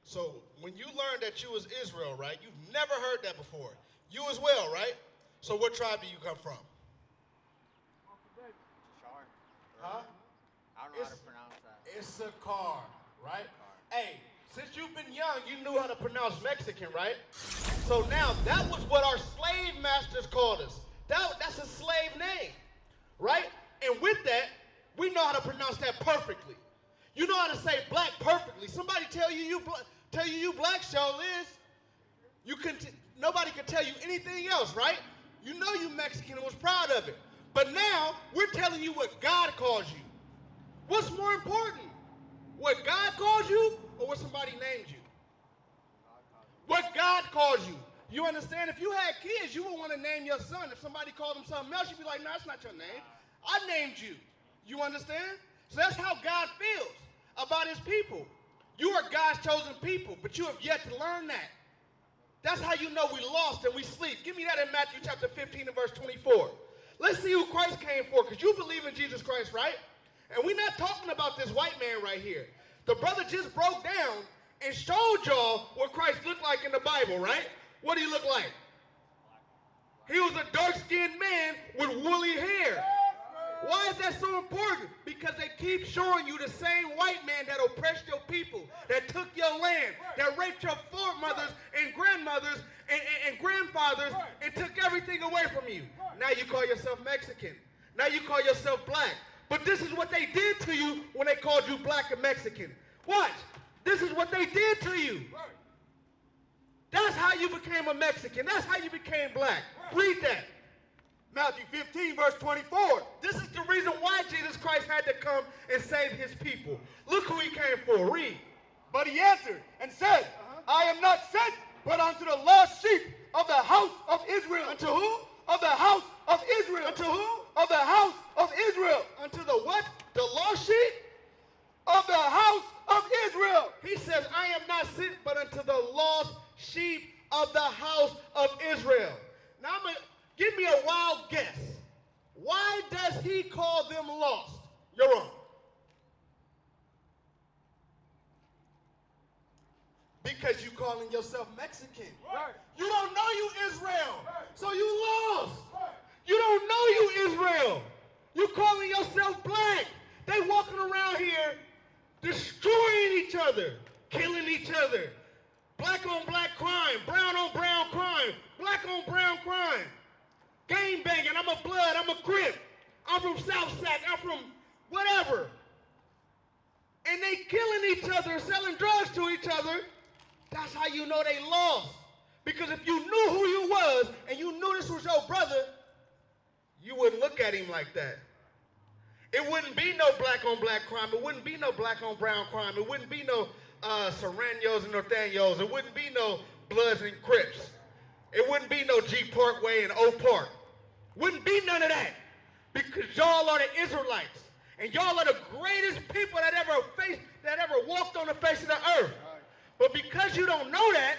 So when you learned that you was Israel, right? You've never heard that before. You as well, right? So what tribe do you come from? Huh? I don't know how to pronounce that. Issachar, right? Hey, since you've been young, you knew how to pronounce Mexican, right? So now that was what our slave masters called us. That's a slave name, right? And with that, we know how to pronounce that perfectly. You know how to say black perfectly. Somebody tell you you black, show is. Nobody can tell you anything else, right? You know you Mexican and was proud of it. But now we're telling you what God calls you. What's more important? What God calls you or what somebody named you? What God calls you. You understand? If you had kids, you would want to name your son. If somebody called him something else, you'd be like, no, that's not your name. I named you. You understand? So that's how God feels about his people. You are God's chosen people, but you have yet to learn that. That's how you know we lost and we sleep. Give me that in Matthew chapter 15 and verse 24. Let's see who Christ came for, because you believe in Jesus Christ, right? And we're not talking about this white man right here. The brother just broke down and showed y'all what Christ looked like in the Bible, right? What did he look like? He was a dark-skinned man with woolly hair. Why is that so important? Because they keep showing you the same white man that oppressed your people, that took your land, that raped your foremothers and grandmothers and grandfathers and took everything away from you. Now you call yourself Mexican. Now you call yourself black. But this is what they did to you when they called you black and Mexican. Watch. This is what they did to you. That's how you became a Mexican. That's how you became black. Read that. Matthew 15, verse 24. This is the reason why Jesus Christ had to come and save his people. Look who he came for. Read. But he answered and said, I am not sent but unto the lost sheep of the house of Israel. Unto who? Of the house of Israel. Unto who? Of the house of Israel. Unto the what? The lost sheep? Of the house of Israel. He says, I am not sent but unto the lost sheep of the house of Israel. Now give me a wild guess. Why does he call them lost? You're wrong. Because you calling yourself Mexican. Right. You don't know you Israel. Right. So you lost. Right. You don't know you Israel. You calling yourself black. They walking around here destroying each other, killing each other. Black on black crime, brown on brown crime, black on brown crime. Gang banging, I'm a blood, I'm a Crip. I'm from South Sac, I'm from whatever. And they killing each other, selling drugs to each other. That's how you know they lost. Because if you knew who you was and you knew this was your brother, you wouldn't look at him like that. It wouldn't be no black on black crime. It wouldn't be no black on brown crime. It wouldn't be no Serranos and Nathaniels. It wouldn't be no Bloods and Crips. It wouldn't be no G Parkway and O Park. Wouldn't be none of that. Because y'all are the Israelites. And y'all are the greatest people that ever walked on the face of the earth. But because you don't know that,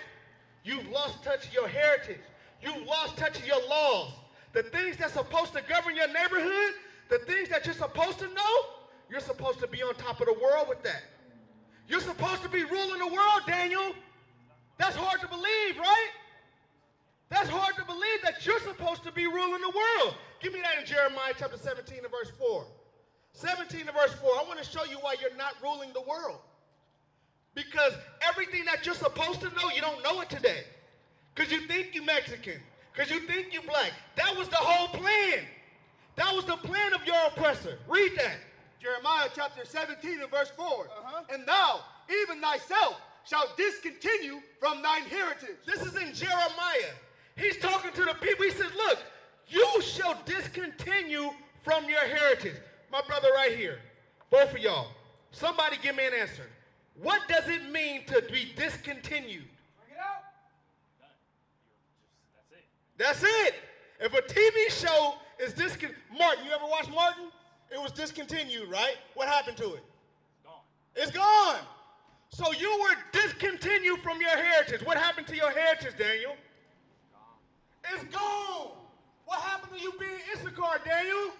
you've lost touch of your heritage. You've lost touch of your laws. The things that's supposed to govern your neighborhood, the things that you're supposed to know, you're supposed to be on top of the world with that. You're supposed to be ruling the world, Daniel. That's hard to believe, right? That's hard to believe that you're supposed to be ruling the world. Give me that in Jeremiah chapter 17 and verse 4. 17 and verse 4. I want to show you why you're not ruling the world. Because everything that you're supposed to know, you don't know it today. Because you think you're Mexican. Because you think you're black. That was the whole plan. That was the plan of your oppressor. Read that. Jeremiah chapter 17 and verse 4. And thou, even thyself, shalt discontinue from thine heritage. This is in Jeremiah. He's talking to the people. He says, look, you shall discontinue from your heritage. My brother right here, both of y'all, somebody give me an answer. What does it mean to be discontinued? Bring it out. That's it. If a TV show is discontinued, Martin, you ever watch Martin? It was discontinued, right? What happened to it? Gone. It's gone. So you were discontinued from your heritage. What happened to your heritage, Daniel? Gone. It's gone. What happened to you being Issachar, Daniel?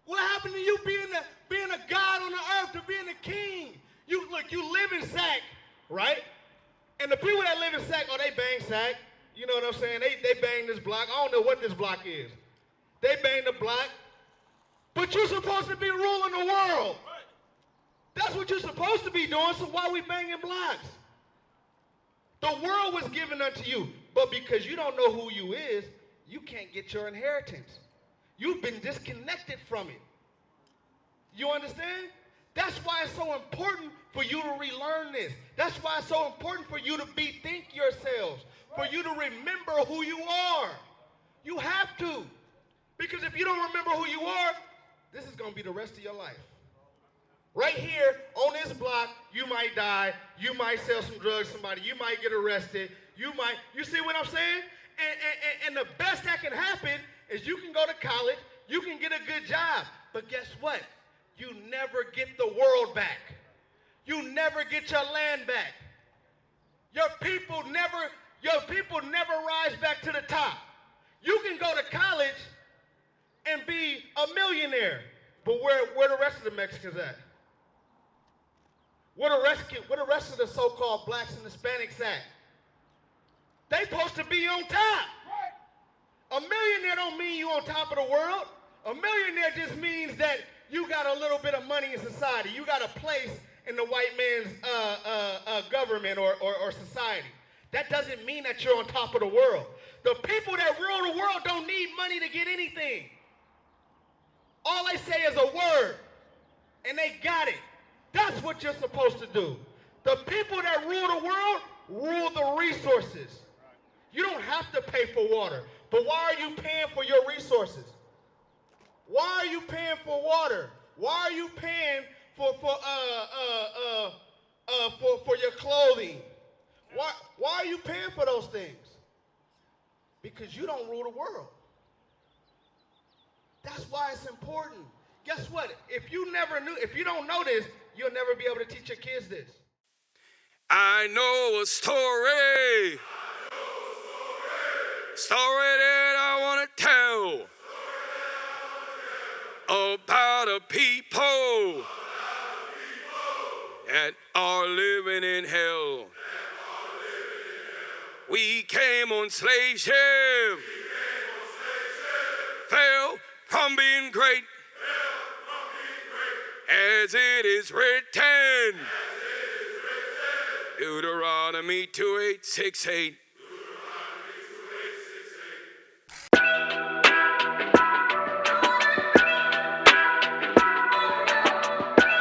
What happened to you being a God on the earth, to being a king? You live in Sac, right? And the people that live in Sac, oh, they bang Sac. You know what I'm saying? They bang this block. I don't know what this block is. They bang the block. But you're supposed to be ruling the world. That's what you're supposed to be doing, so why are we banging blocks? The world was given unto you, but because you don't know who you is, you can't get your inheritance. You've been disconnected from it. You understand? That's why it's so important for you to relearn this. That's why it's so important for you to bethink yourselves, for you to remember who you are. You have to. Because if you don't remember who you are, this is going to be the rest of your life. Right here on this block, you might die. You might sell some drugs to somebody. You might get arrested. You see what I'm saying? And the best that can happen is you can go to college. You can get a good job. But guess what? You never get the world back. You never get your land back. Your people never rise back to the top. You can go to college and be a millionaire. But where the rest of the Mexicans at? Where the rest of the so-called blacks and Hispanics at? They supposed to be on top. A millionaire don't mean you on top of the world. A millionaire just means that you got a little bit of money in society. You got a place in the white man's government or society. That doesn't mean that you're on top of the world. The people that rule the world don't need money to get anything. All they say is a word, and they got it. That's what you're supposed to do. The people that rule the world rule the resources. You don't have to pay for water, but why are you paying for your resources? Why are you paying for water? Why are you paying for your clothing? Why are you paying for those things? Because you don't rule the world. That's why it's important. Guess what? If you don't know this, you'll never be able to teach your kids this. I know a story. Story that I want to tell. About a people that are living in hell. We came on slave ship. Fell from being great. As it is written. Deuteronomy 28:6-8.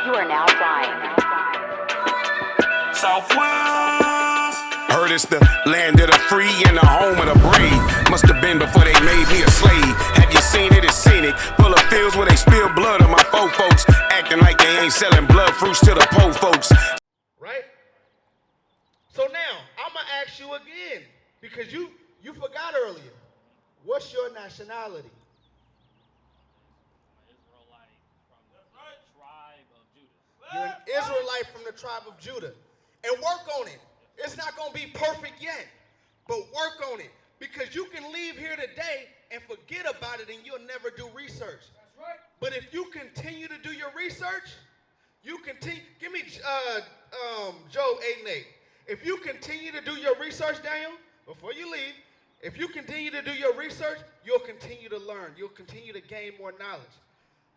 You are now flying. Southwest. Heard it's the land of the free and the home of the brave. Must have been before they made me a slave. Have you seen it? It's scenic. Full of fields where they spill blood on my folks. Acting like they ain't selling blood fruits to the poor folks. Right? So now, I'm going to ask you again, because you forgot earlier. What's your nationality? You're an Israelite from the tribe of Judah. And work on it. It's not going to be perfect yet, but work on it. Because you can leave here today and forget about it and you'll never do research. That's right. But if you continue to do your research, give me Job 8:8. If you continue to do your research, Daniel, before you leave, if you continue to do your research, you'll continue to learn. You'll continue to gain more knowledge.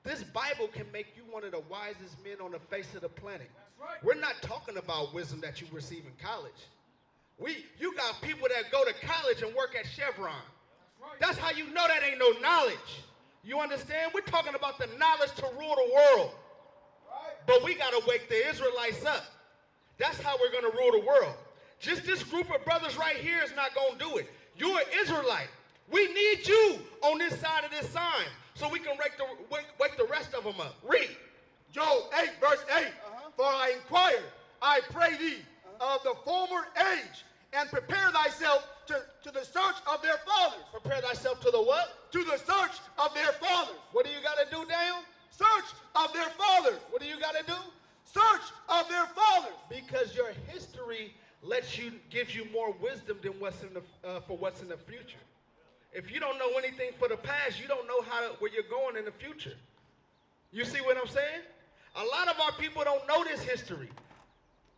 This Bible can make you one of the wisest men on the face of the planet. That's right. We're not talking about wisdom that you receive in college. You got people that go to college and work at Chevron. That's right. That's how you know that ain't no knowledge. You understand? We're talking about the knowledge to rule the world. Right. But we got to wake the Israelites up. That's how we're going to rule the world. Just this group of brothers right here is not going to do it. You're an Israelite. We need you on this side of this sign so we can wake the rest of them up. Read. Job 8:8. For I inquired, I pray thee, of the former age, and prepare thyself to the search of their fathers. Prepare thyself to the what? To the search of their fathers. What do you got to do, Daniel? Search of their fathers. What do you got to do? Search of their fathers. Because your history gives you more wisdom than what's in the future. If you don't know anything for the past, you don't know where you're going in the future. You see what I'm saying? A lot of our people don't know this history.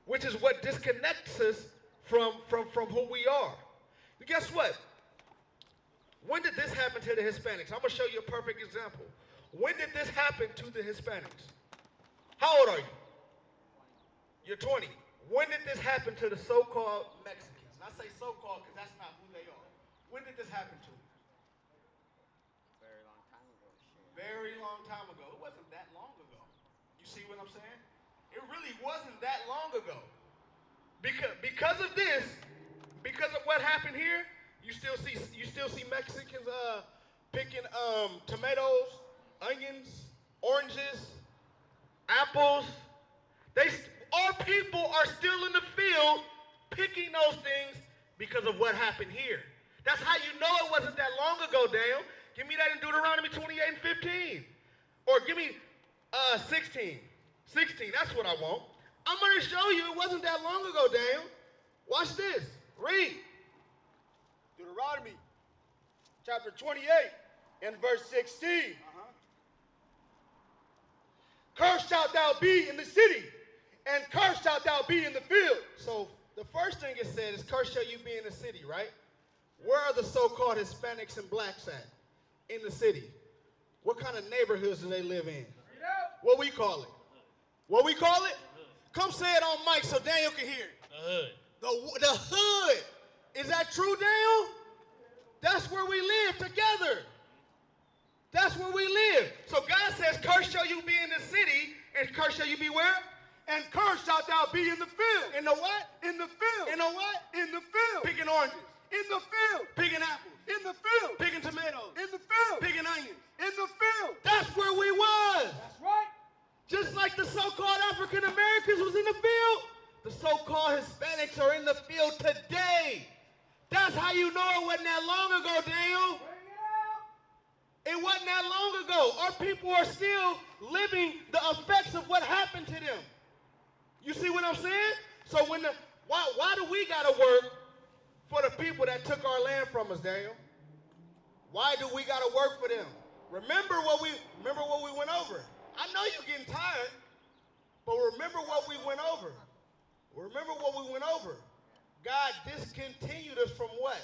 which is what disconnects us from who we are. And guess what? When did this happen to the Hispanics? I'm going to show you a perfect example. When did this happen to the Hispanics? How old are you? You're 20. When did this happen to the so-called Mexicans? And I say so-called because that's not who they are. When did this happen to them? Very long time ago. Shit. Very long time ago. It wasn't that long ago. You see what I'm saying? It really wasn't that long ago. Because of this, because of what happened here, you still see Mexicans picking tomatoes, onions, oranges, apples. Our people are still in the field picking those things because of what happened here. That's how you know it wasn't that long ago, Dale. Give me that in Deuteronomy 28 and 15. Or give me 16. 16, that's what I want. I'm going to show you it wasn't that long ago, Dale. Watch this. Read. Deuteronomy chapter 28 and verse 16. Cursed shalt thou be in the city, and cursed shalt thou be in the field. So the first thing it said is, cursed shall you be in the city, right? Where are the so-called Hispanics and blacks at? In the city. What kind of neighborhoods do they live in? What we call it? What we call it? Come say it on mic so Daniel can hear it. The hood. The hood. Is that true, Daniel? That's where we live together. That's where we live. So God says, cursed shall you be in the city, and cursed shall you be where? And cursed shalt thou be in the field. In the what? In the field. In the what? In the field. Picking oranges. In the field. Picking apples. In the field. Picking tomatoes. In the field. Picking onions. In the field. That's where we was. That's right. Just like the so-called African Americans was in the field, the so-called Hispanics are in the field today. That's how you know it wasn't that long ago, Daniel. It wasn't that long ago. Our people are still living the effects of what happened to them. You see what I'm saying? So why do we gotta work for the people that took our land from us, Daniel? Why do we gotta work for them? Remember what we went over. I know you're getting tired, but remember what we went over. Remember what we went over. God discontinued us from what?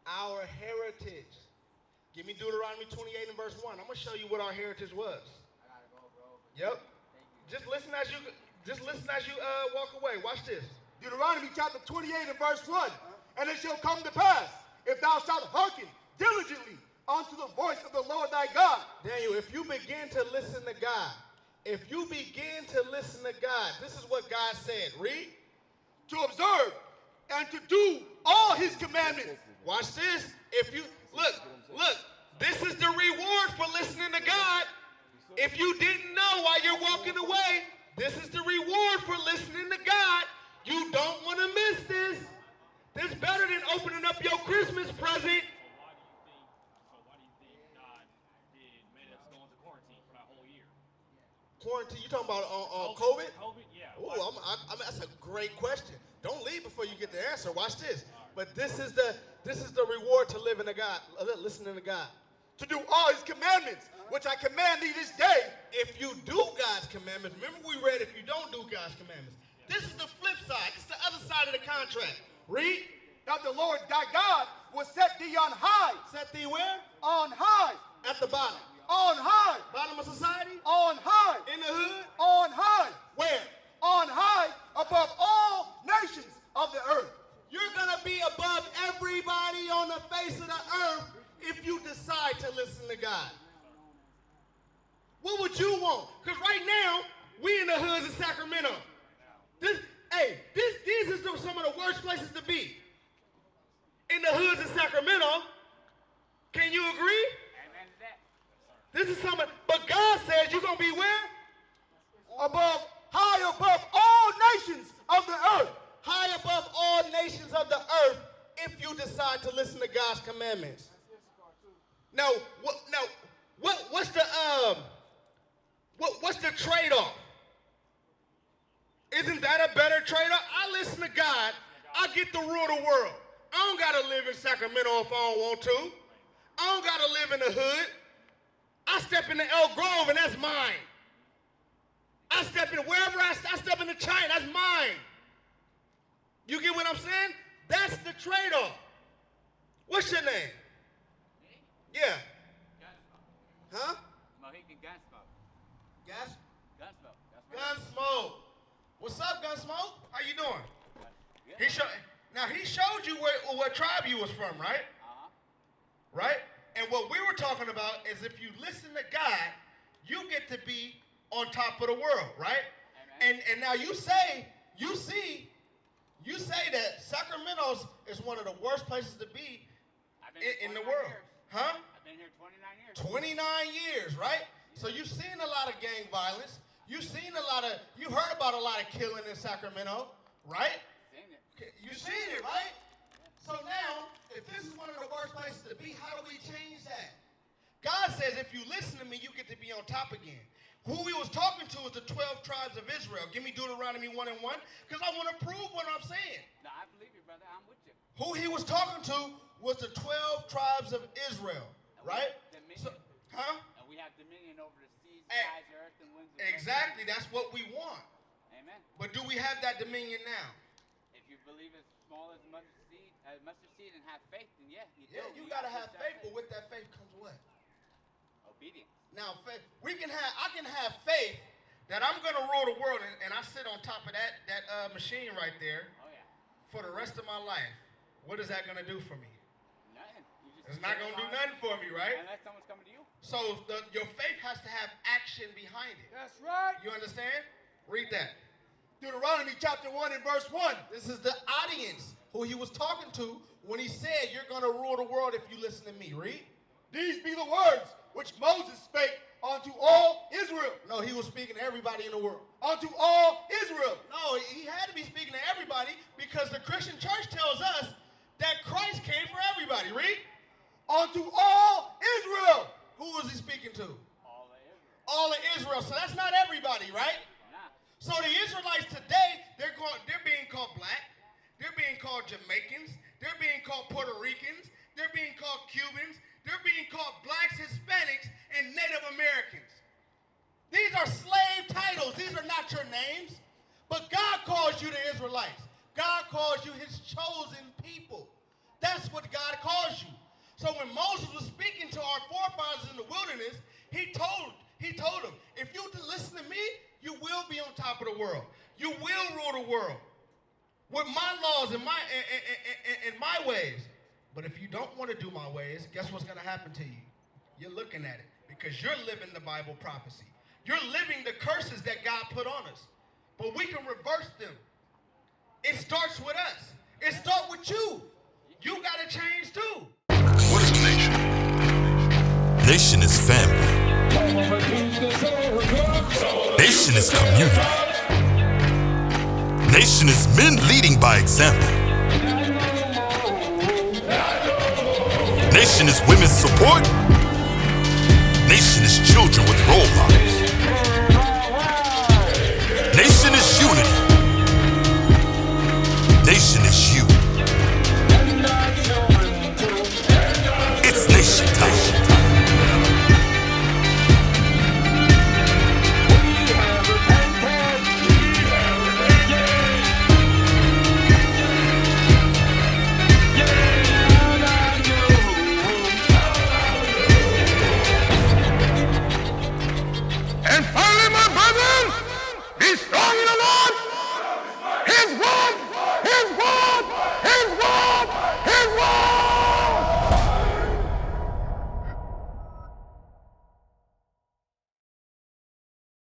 Our heritage. Give me Deuteronomy 28 and verse 1. I'm going to show you what our heritage was. I gotta go, bro. Yep. Just listen as you walk away. Watch this. Deuteronomy chapter 28 and verse 1. And it shall come to pass, if thou shalt hearken diligently unto the voice of the Lord thy God. Daniel, if you begin to listen to God, this is what God said. Read. To observe and to do all his commandments. Watch this. If you look, this is the reward for listening to God. If you didn't know while you're walking away, this is the reward for listening to God. You don't want to miss this. This is better than opening up your Christmas present. Why do you think God made us go into quarantine for that whole year? Quarantine? You talking about on COVID? COVID, yeah. Ooh, that's a great question. Don't leave before you get the answer. Watch this. But this is the reward to listening to God. To do all his commandments, which I command thee this day. If you do God's commandments, remember we read if you don't do God's commandments. This is the flip side. This is the other side of the contract. Read. That the Lord thy God will set thee on high. Set thee where? On high. At the bottom. On high. Bottom of society? On high. In the hood? On high. Where? On high above all nations of the earth. You're going to be above everybody on the face of the earth if you decide to listen to God. What would you want? Because right now, we in the hoods of Sacramento. These are some of the worst places to be. In the hoods of Sacramento. Can you agree? Amen to that. This is something, but God says you're going to be where? High above all nations of the earth. High above all nations of the earth if you decide to listen to God's commandments. Now, what's the trade-off? Isn't that a better trade-off? I listen to God, I get to rule the world. I don't got to live in Sacramento if I don't want to. I don't got to live in the hood. I step into Elk Grove and that's mine. I step in wherever I step into China. That's mine. You get what I'm saying? That's the trade-off. What's your name? Yeah. Huh? Mohican Gunsmoke. Gas? Gunsmoke. That's right. Gunsmoke. What's up, Gunsmoke? How you doing? Yeah. He showed you what tribe you was from, right? Uh-huh. Right? And what we were talking about is if you listen to God, you get to be on top of the world, right? Amen. And now you say that Sacramento is one of the worst places to be I've been here in the 29 world. years. Huh? I've been here 29 years. 29 years, right? So you've seen a lot of gang violence. You heard about a lot of killing in Sacramento, right? Seen it. You seen it, right? So now, if this is one of the worst places to be, how do we change that? God says if you listen to me, you get to be on top again. Who he was talking to was the 12 tribes of Israel. Give me Deuteronomy 1:1, because I want to prove what I'm saying. No, I believe you, brother. I'm with you. Who he was talking to was the 12 tribes of Israel, right? Dominion. Huh? And we have dominion over the seas, Eh, skies, earth, and winds. and Exactly, that's what we want. weather. Amen. But do we have that dominion now? If you believe as small as mustard seed and have faith, then yeah, you do. Yeah, you gotta have faith, but with that faith comes what? Obedience. Now, faith, I can have faith that I'm gonna rule the world, and I sit on top of that machine right there Oh yeah. for the rest of my life. What is that gonna do for me? Nothing. You just It's not gonna do nothing for me, right? Unless someone's coming to you. So your faith has to have action behind it. That's right. You understand? Read that. Deuteronomy chapter 1 and verse 1. This is the audience who he was talking to when he said, "You're gonna rule the world if you listen to me." Read. These be the words which Moses spake unto all Israel. No, he was speaking to everybody in the world. Unto all Israel. No, he had to be speaking to everybody because the Christian church tells us that Christ came for everybody. Read. Unto all Israel. Who was he speaking to? All of Israel. All of Israel. So that's not everybody, right? Nah. So the Israelites today, they're being called black. They're being called Jamaicans. They're being called Puerto Ricans. They're being called Cubans. They're being called blacks, Hispanics, and Native Americans. These are slave titles. These are not your names. But God calls you the Israelites. God calls you his chosen people. That's what God calls you. So when Moses was speaking to our forefathers in the wilderness, he told them, if you listen to me, you will be on top of the world. You will rule the world with my laws and my ways. But if you don't want to do my ways, guess what's going to happen to you? You're looking at it because you're living the Bible prophecy. You're living the curses that God put on us. But we can reverse them. It starts with us. It starts with you. You got to change too. What is a nation? Nation is family. Nation is community. Nation is men leading by example. Nation is women's support. Nation is children with role models. Nation is unity. Nation is